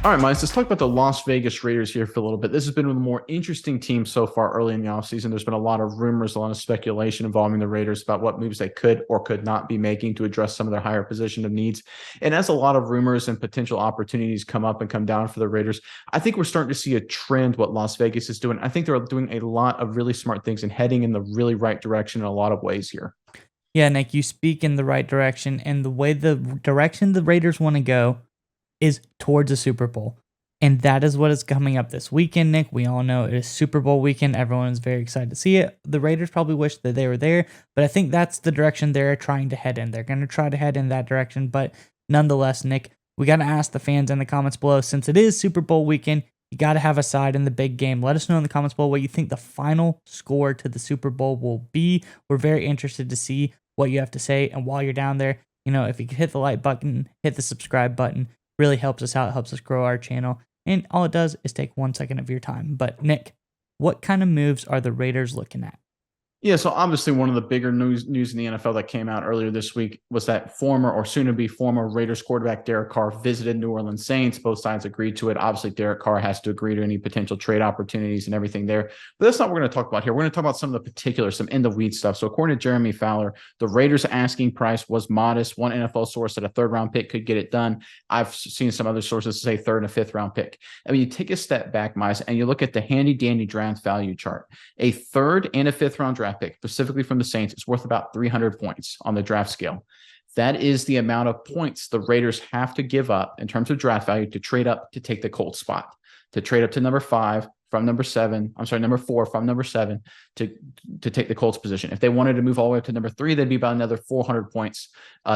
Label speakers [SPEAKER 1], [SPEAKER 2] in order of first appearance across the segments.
[SPEAKER 1] All right, Miles, let's talk about the Las Vegas Raiders here for a little bit. This has been one of the more interesting teams so far early in the offseason. There's been a lot of rumors, a lot of speculation involving the Raiders about what moves they could or could not be making to address some of their higher position of needs. And as a lot of rumors and potential opportunities come up and come down for the Raiders, I think we're starting to see a trend what Las Vegas is doing. I think they're doing a lot of really smart things and heading in the really right direction in a lot of ways here.
[SPEAKER 2] Yeah, Nick, you speak in the right direction, and the direction the Raiders want to go is towards a Super Bowl. And that is what is coming up this weekend, Nick. We all know it is Super Bowl weekend. Everyone is very excited to see it. The Raiders probably wish that they were there, but I think that's the direction they're trying to head in. They're going to try to head in that direction. But nonetheless, Nick, we got to ask the fans in the comments below, since it is Super Bowl weekend, you got to have a side in the big game. Let us know in the comments below what you think the final score to the Super Bowl will be. We're very interested to see what you have to say. And while you're down there, if you could hit the like button, hit the subscribe button, really helps us out, helps us grow our channel. And all it does is take 1 second of your time. But Nick, what kind of moves are the Raiders looking at?
[SPEAKER 1] Yeah, so obviously one of the bigger news in the NFL that came out earlier this week was that former or soon-to-be former Raiders quarterback Derek Carr visited New Orleans Saints. Both sides agreed to it. Obviously, Derek Carr has to agree to any potential trade opportunities and everything there. But that's not what we're going to talk about here. We're going to talk about some of the particulars, some in-the-weeds stuff. So according to Jeremy Fowler, the Raiders' asking price was modest. One NFL source said a third-round pick could get it done. I've seen some other sources say third and a fifth-round pick. I mean, you take a step back, Miles, and you look at the handy-dandy draft value chart. A third and a fifth-round draft pick, specifically from the Saints, is worth about 300 points on the draft scale. That is the amount of points the Raiders have to give up in terms of draft value to trade up to take the Colts spot, to trade up to number 5 from number 7. I'm sorry, number 4 from number 7 to take the Colts position. If they wanted to move all the way up to number 3, they'd be about another 400 points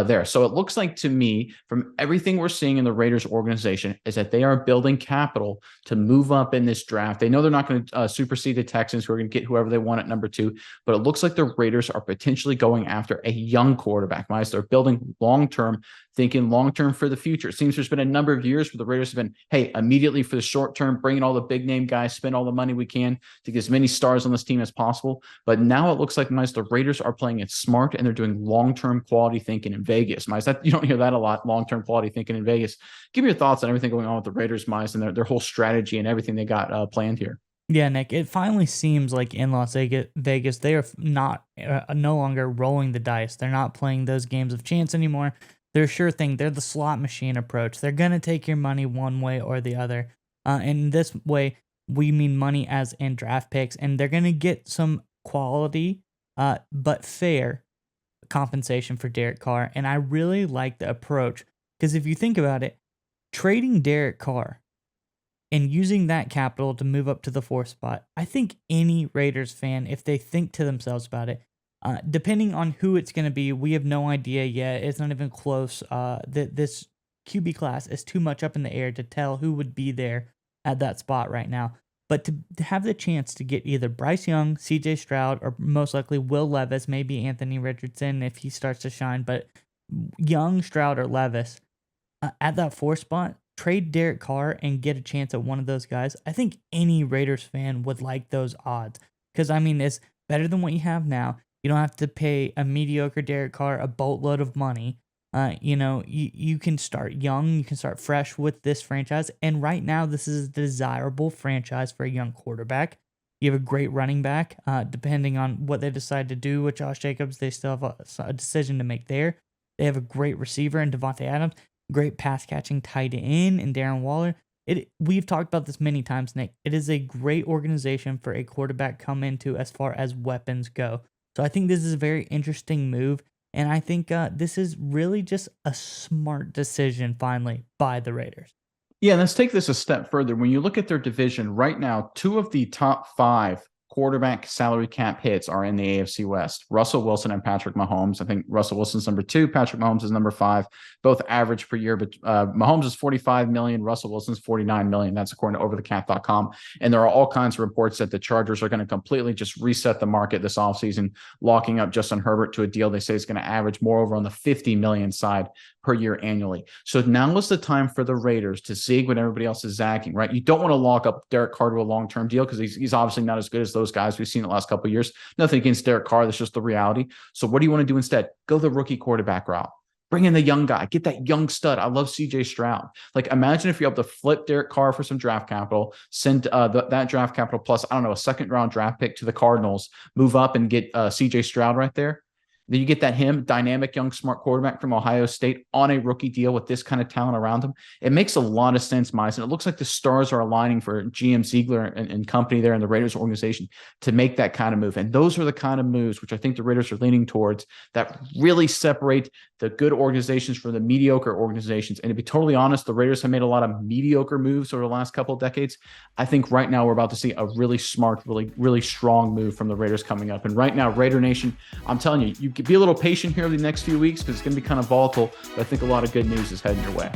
[SPEAKER 1] there. So it looks like to me, from everything we're seeing in the Raiders organization, is that they are building capital to move up in this draft. They know they're not going to supersede the Texans, who are going to get whoever they want at number 2, but it looks like the Raiders are potentially going after a young quarterback. Miles, they're building long-term, thinking long-term for the future. It seems there's been a number of years where the Raiders have been, hey, immediately for the short term, bring in all the big name guys, spend all the money we can to get as many stars on this team as possible. But now it looks like, Miles, the Raiders are playing it smart and they're doing long-term quality thinking in Vegas. Miles, that you don't hear that a lot, long-term quality thinking in Vegas. Give me your thoughts on everything going on with the Raiders, Miles, and their whole strategy and everything they got planned here.
[SPEAKER 2] Yeah, Nick, it finally seems like in Las Vegas, they are not no longer rolling the dice. They're not playing those games of chance anymore. They're a sure thing. They're the slot machine approach. They're going to take your money one way or the other. And this way, we mean money as in draft picks. And they're going to get some quality, but fair compensation for Derek Carr. And I really like the approach because if you think about it, trading Derek Carr and using that capital to move up to the 4th spot, I think any Raiders fan, if they think to themselves about it, depending on who it's going to be, we have no idea yet. It's not even close. This QB class is too much up in the air to tell who would be there at that spot right now. But to have the chance to get either Bryce Young, CJ Stroud, or most likely Will Levis, maybe Anthony Richardson if he starts to shine, but Young, Stroud, or Levis at that 4th spot, trade Derek Carr and get a chance at one of those guys. I think any Raiders fan would like those odds because, I mean, it's better than what you have now. You don't have to pay a mediocre Derek Carr a boatload of money. You can start young, you can start fresh with this franchise. And right now, this is a desirable franchise for a young quarterback. You have a great running back, depending on what they decide to do with Josh Jacobs. They still have a decision to make there. They have a great receiver in Devontae Adams, great pass catching tight end in Darren Waller. We've talked about this many times, Nick. It is a great organization for a quarterback come into as far as weapons go. So I think this is a very interesting move, and I think this is really just a smart decision finally by the Raiders.
[SPEAKER 1] Yeah, let's take this a step further. When you look at their division right now, 2 of the top 5 quarterback salary cap hits are in the AFC West. Russell Wilson and Patrick Mahomes. I think Russell Wilson's number 2, Patrick Mahomes is number 5, both average per year. But Mahomes is $45 million, Russell Wilson's $49 million. That's according to overthecap.com. And there are all kinds of reports that the Chargers are going to completely just reset the market this offseason, locking up Justin Herbert to a deal they say is going to average more over on the $50 million side per year annually. So now is the time for the Raiders to zig when everybody else is zagging, right? You don't want to lock up Derek Carr to a long-term deal because he's obviously not as good as those guys we've seen the last couple of years. Nothing against Derek Carr. That's just the reality. So what do you want to do instead? Go the rookie quarterback route. Bring in the young guy, get that young stud. I love CJ Stroud. Like, imagine if you're able to flip Derek Carr for some draft capital, send that draft capital plus, I don't know, a second round draft pick to the Cardinals, move up and get CJ Stroud right there. Then you get that dynamic, young, smart quarterback from Ohio State on a rookie deal with this kind of talent around him. It makes a lot of sense, Mize. And it looks like the stars are aligning for GM Ziegler and company there in the Raiders organization to make that kind of move. And those are the kind of moves which I think the Raiders are leaning towards that really separate the good organizations from the mediocre organizations. And to be totally honest, the Raiders have made a lot of mediocre moves over the last couple of decades. I think right now we're about to see a really smart, really, really strong move from the Raiders coming up. And right now, Raider Nation, I'm telling you, you could be a little patient here over the next few weeks because it's going to be kind of volatile, but I think a lot of good news is heading your way.